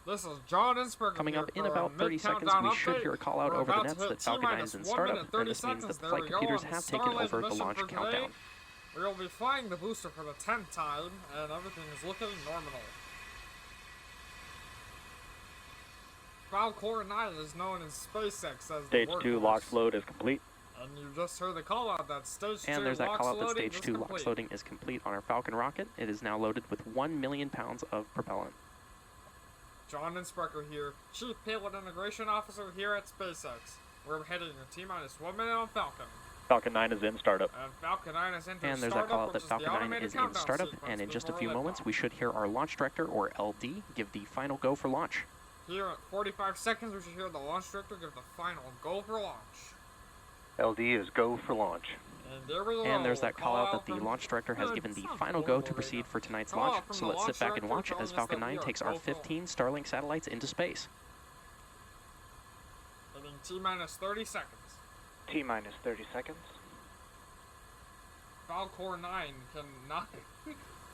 This is John Insprucker. Coming up in about 30 seconds, we should hear a call out over the nets that Falcon 9 is in startup, and this means that the flight computers have taken over the launch countdown. We will be flying the booster for the 10th time, and everything is looking normal. Falcon 9 is known as SpaceX as Stage 2 LOX load is complete. And you just heard the call out that Stage 2 and there's that call out that loading Stage 2 LOX loading is complete on our Falcon rocket. It is now loaded with 1 million pounds of propellant. John Insprucker here, Chief Payload Integration Officer here at SpaceX. We're heading a T-minus 1 minute on Falcon. Falcon 9 is in startup. And Falcon 9 is in and there's that call out that Falcon 9 is in startup, and in just a few moments we should hear our launch director, or LD, give the final go for launch. Here at 45 seconds we should hear the launch director give the final go for launch. LD is go for launch. And there's that call out that the launch director has given the final go to proceed for tonight's launch, so let's sit back and watch as Falcon 9 takes our 15 Starlink satellites into space. Hitting T-minus 30 seconds. T-minus 30 seconds. Falcon 9 cannot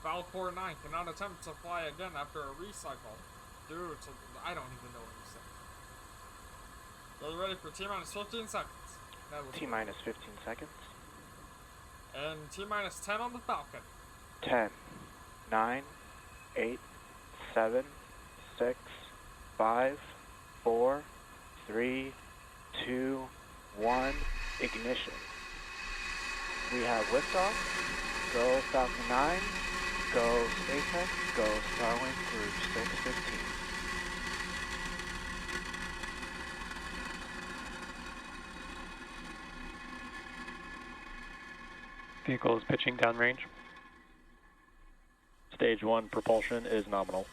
Falcon 9 cannot attempt to fly again after a recycle due to I don't even know what you said. Get ready for T-minus 15 seconds. T-minus 15 seconds. And T-minus 10 on the Falcon. 10, 9, 8, 7, 6, 5, 4, 3, 2, 1, ignition. We have liftoff. Go Falcon 9. Go SpaceX. Go Starlink Group 615. Vehicle is pitching downrange. Stage 1 propulsion is nominal.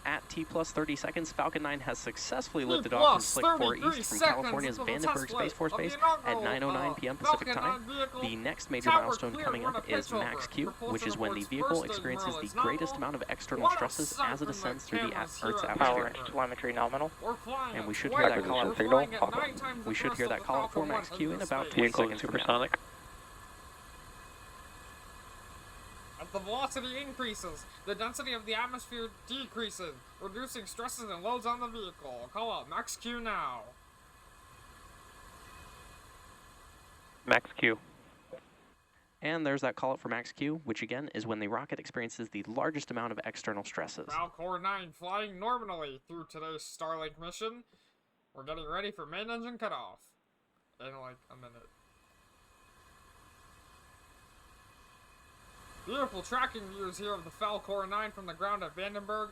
At T-plus 30 seconds, Falcon 9 has successfully lifted off from Slick 4 East from California's Vandenberg Space Force Base at 9:09 p.m. Pacific Time. The next major milestone coming up is Max Q, which is when the vehicle experiences the greatest amount of external stresses as it ascends through the Earth's atmosphere. Telemetry nominal. And we should hear that call out signal. We should hear that call out for Max Q in about 20 seconds from now. Supersonic. As the velocity increases, the density of the atmosphere decreases, reducing stresses and loads on the vehicle. Call out Max Q now. Max Q. And there's that call out for Max Q, which again is when the rocket experiences the largest amount of external stresses. Falcon 9 flying normally through today's Starlink mission. We're getting ready for main engine cutoff in like a minute. Beautiful tracking views here of the Falcon 9 from the ground at Vandenberg.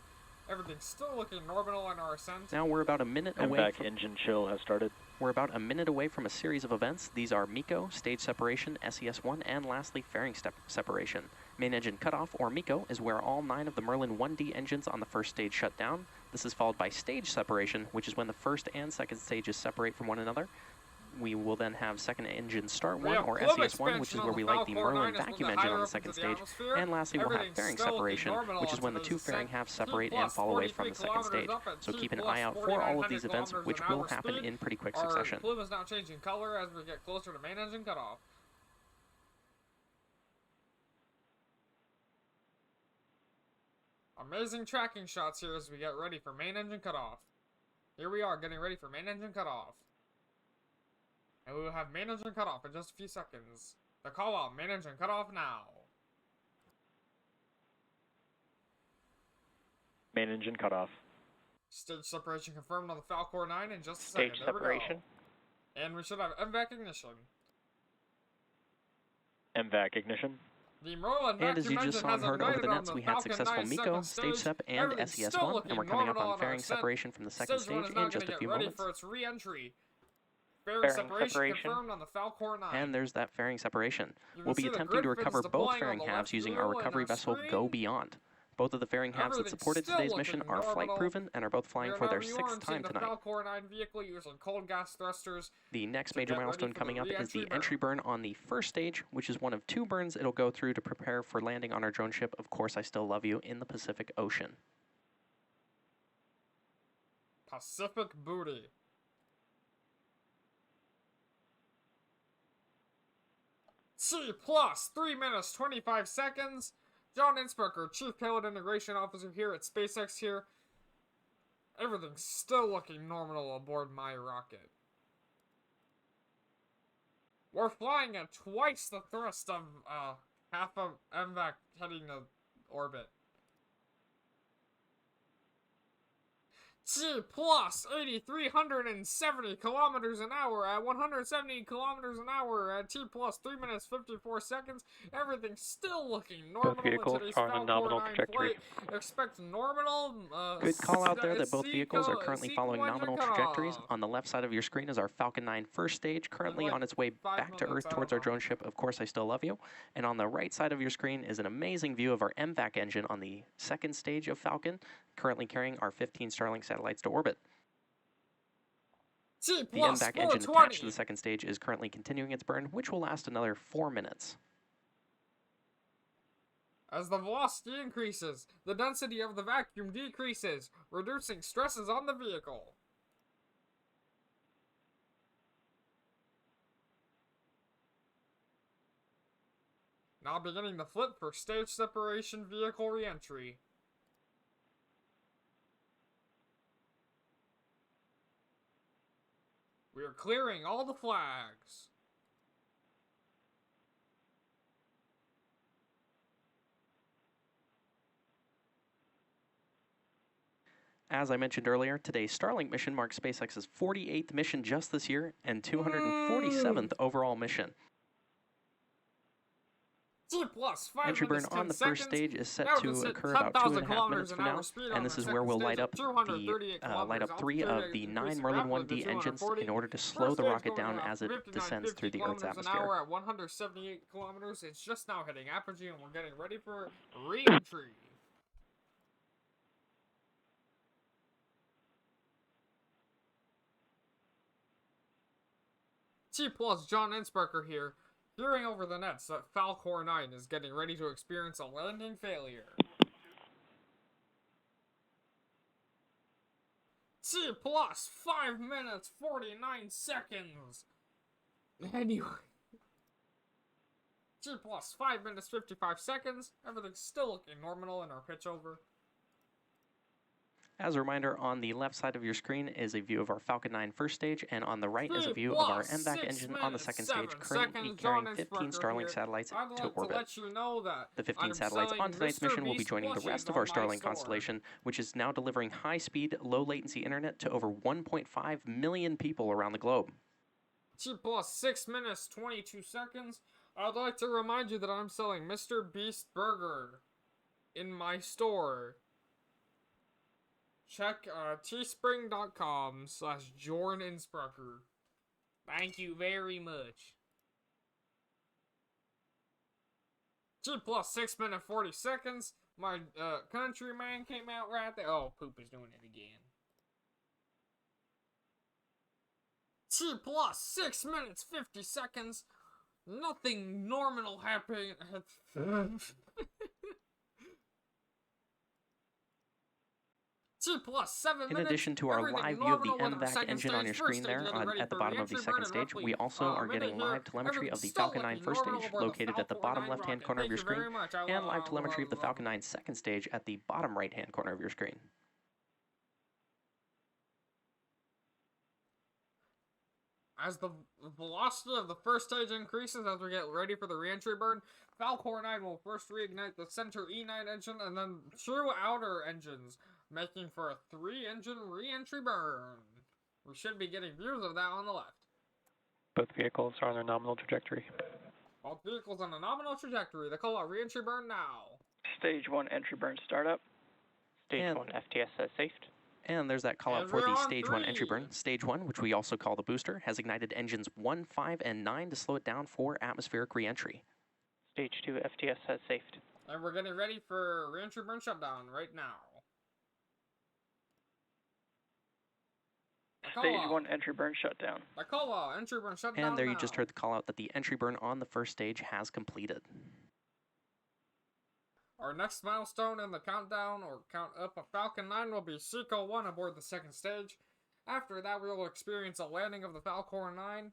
Everything's still looking normal on our ascent. Now we're about a minute away. Engine chill has started. We're about a minute away from a series of events. These are MECO, stage separation, SES-1, and lastly fairing separation. Main engine cutoff, or MECO, is where all 9 of the Merlin 1D engines on the first stage shut down. This is followed by stage separation, which is when the first and second stages separate from one another. We will then have second engine start 1, or SES-1, which is where we light the Merlin vacuum engine on the second stage. And lastly, we'll have fairing separation, which is when the 2 fairing halves separate and fall away from the second stage. So keep an eye out for all of these events, which will happen in pretty quick succession. Our plume is now changing color as we get closer to main engine cutoff. Amazing tracking shots here as we get ready for main engine cutoff. Here we are getting ready for main engine cutoff. And we will have main engine cutoff in just a few seconds. The call out, main engine cutoff now. Main engine cutoff. Stage separation confirmed on the Falcon 9 in just a second. Stage separation. And we should have MVAC ignition. MVAC ignition. The Merlin and as you just saw and heard over the nets, we had successful MECO, stage sep, and SES-1, and we're coming up on fairing separation from the second stage in just a few moments. For its re-entry. Fairing separation confirmed on the Falcon 9. And there's that fairing separation. We'll be attempting to recover both fairing halves using our recovery vessel Go Beyond. Both of the fairing halves that supported today's mission are flight proven and are both flying for their 6th time tonight. Falcon 9 vehicle using cold gas thrusters. The next major milestone coming up is the entry burn on the first stage, which is one of 2 burns it'll go through to prepare for landing on our drone ship, Of Course I Still Love You, in the Pacific Ocean. Pacific Booty. T plus 3 minutes 25 seconds. John Insprucker, Chief Payload Integration Officer here at SpaceX here. Everything's still looking normal aboard my rocket. We're flying at twice the thrust of half of MVAC heading to orbit. T plus 8,370 kilometers an hour at 170 kilometers an hour at T plus 3 minutes 54 seconds. Everything's still looking normal. Both vehicles in today's are on a Falcon nominal 9 trajectory. flight. Expect normal. Good call out there that both vehicles are currently following nominal trajectories. On the left side of your screen is our Falcon 9 first stage, currently on its way back to Earth towards our drone ship, Of Course I Still Love You. And on the right side of your screen is an amazing view of our MVAC engine on the second stage of Falcon, currently carrying our 15 Starlink satellites to orbit. T The plus MVAC engine 420. attached to the second stage is currently continuing its burn, which will last another 4 minutes. As the velocity increases, the density of the vacuum decreases, reducing stresses on the vehicle. Now beginning the flip for stage separation vehicle reentry. We are clearing all the flags. As I mentioned earlier, today's Starlink mission marks SpaceX's 48th mission just this year and 247th overall mission. T plus 5 Entry burn minutes, 10 on the seconds. first stage is set Now to just hit occur about 10,000 2.5 kilometers minutes an from hour now, speed on and this the is where we'll second light stage up at 238 three of kilometers. the Altitude 9 Merlin increasing 1D rapidly to engines 240. in order to First slow the stage rocket going down at as it 59, descends 50 through the Earth's kilometers an atmosphere. hour at 178 kilometers. It's just now hitting apogee and we're getting ready for re-entry. T plus John Insprucker here, hearing over the nets that Falcor 9 is getting ready to experience a landing failure. T plus 5 minutes 49 seconds. Anyway. T plus 5 minutes 55 seconds. Everything's still looking normal in our pitch over. As a reminder, on the left side of your screen is a view of our Falcon 9 first stage, and on the right is a view of our MVAC engine on the second stage, currently carrying 15 Starlink satellites to orbit. The 15 satellites on tonight's mission will be joining the rest of our Starlink constellation, which is now delivering high-speed, low-latency internet to over 1.5 million people around the globe. T plus 6 minutes 22 seconds. I'd like to remind you that I'm selling Mr. Beast Burger in my store. Check teespring.com/Jorn Insprucker. Thank you very much. T plus 6 minutes 40 seconds. My countryman came out right there. Oh, Poop is doing it again. T plus 6 minutes 50 seconds. Nothing normal happened. T plus 7 In minutes. addition to our Everything live view of the normal with our MVAC second engine on your stage, first screen stage there getting ready at the for bottom of the re-entry burn second in stage, roughly we also a are minute getting here. live telemetry of the Everything's still Falcon 9 looking first normal stage, aboard the located at the Falcor bottom 9 left-hand rocket. corner of Thank your you screen, very much. and live telemetry of the Falcon 9 second stage at the bottom right-hand corner of your screen. As the velocity of the first stage increases as we get ready for the re-entry burn, Falcor 9 will first reignite the center E9 engine and then 2 outer engines, making for a 3-engine re-entry burn. We should be getting views of that on the left. Both vehicles are on their nominal trajectory. Both vehicles on a nominal trajectory. They call out re-entry burn now. Stage 1 entry burn startup. Stage 1 FTS has safed. And there's that call out And for we're the on Stage 1 entry 3. burn. Stage 1, which we also call the booster, has ignited engines 1, 5, and 9 to slow it down for atmospheric re-entry. Stage 2 FTS has safed. And we're getting ready for re-entry burn shutdown right now. Stage 1 entry burn shutdown. The call out, entry burn shutdown And there now. you just heard the call out that the entry burn on the first stage has completed. Our next milestone in the countdown, or count up of Falcon 9, will be Seco 1 aboard the second stage. After that, we will experience a landing of the Falcor 9.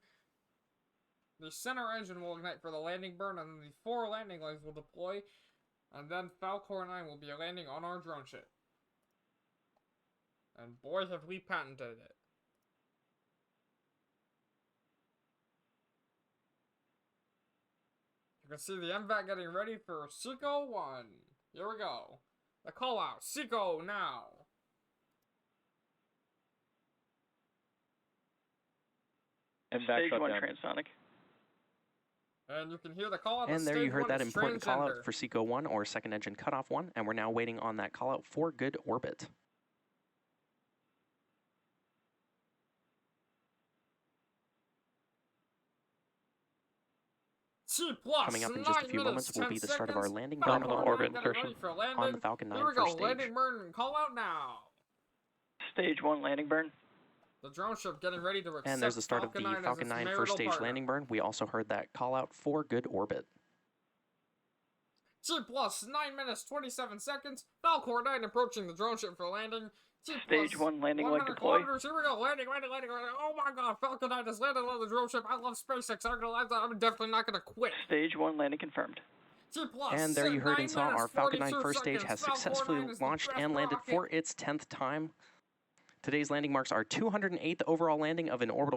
The center engine will ignite for the landing burn, and then the 4 landing legs will deploy, and then Falcor 9 will be landing on our drone ship. And boy, have we patented it. You can see the MVAC getting ready for Seco 1. Here we go. The call out, Seco now. Stage 1 transonic. And you can hear the call out. And there you heard that important call out for Seco 1 or second engine cutoff 1, and we're now waiting on that call out for good orbit. Coming up in just a few moments will be the start of our landing burn Nominal orbit insertion on the Falcon 9 Here we go, first stage. landing burn, call out now. Stage 1 landing burn. The drone ship getting ready to accept And there's the start of the Falcon 9 first stage landing burn. We also heard that call out for good orbit. T plus 9 minutes 27 seconds. Falcor 9 approaching the drone ship for landing. Stage 1 landing leg deploy. Here we go, landing. Oh my god, Falcon 9 has landed on the drone ship. I love SpaceX. I'm definitely not gonna quit. Stage 1 landing confirmed. And there you heard and saw our Falcon 9 first stage has successfully launched and landed for its 10th time. Today's landing marks are 208th overall landing of an orbital